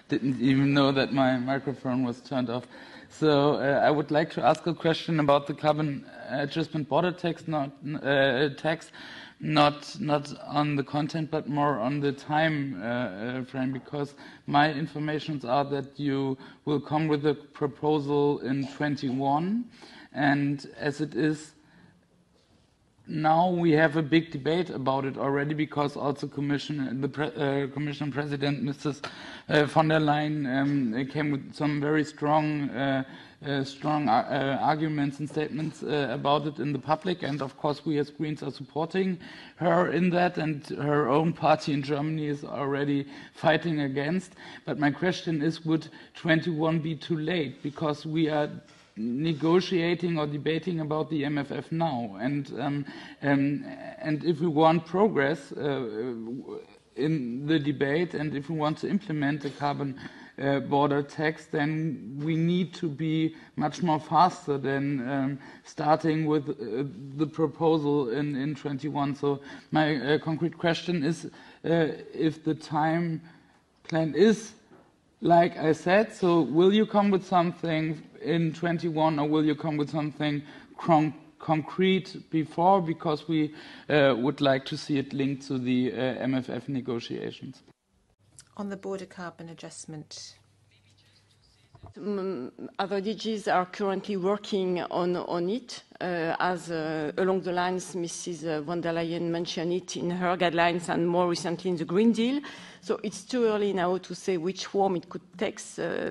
didn't even know that my microphone was turned off. So I would like to ask a question about the carbon adjustment border tax, not on the content, but more on the time frame, because my informations are that you will come with a proposal in 21, and as it is now, we have a big debate about it already, because also Commission President Mrs. von der Leyen came with some very strong arguments and statements about it in the public, and of course we as Greens are supporting her in that, and her own party in Germany is already fighting against. But my question is, would 21 be too late? Because we are negotiating or debating about the MFF now, and if we want progress in the debate, and if we want to implement the carbon border tax, then we need to be much more faster than starting with the proposal in 21. So my concrete question is, if the time plan is like I said, so will you come with something in 21, or will you come with something concrete before? Because we would like to see it linked to the MFF negotiations. On the border carbon adjustment. Other DGs are currently working on it, as along the lines Mrs. von der Leyen mentioned it in her guidelines and more recently in the Green Deal. So it's too early now to say which form it could take,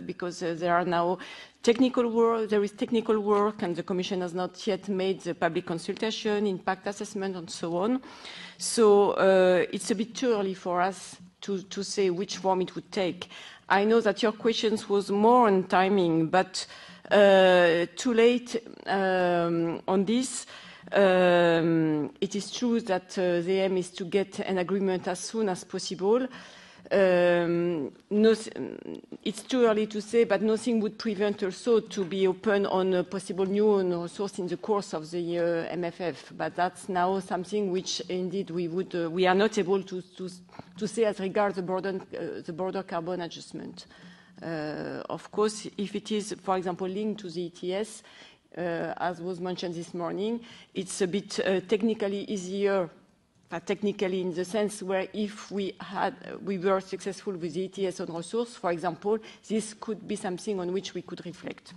because there are now technical work, there is technical work, and the Commission has not yet made the public consultation, impact assessment, and so on. So it's a bit too early for us to say which form it would take. I know that your questions was more on timing, but too late on this. It is true that the aim is to get an agreement as soon as possible. It's too early to say, but nothing would prevent also to be open on a possible new own resource in the course of the MFF. But that's now something which indeed we are not able to say as regards the border carbon adjustment. Of course, if it is, for example, linked to the ETS, as was mentioned this morning, it's a bit technically easier. Technically, in the sense where if we were successful with the ETS on resource, for example, this could be something on which we could reflect.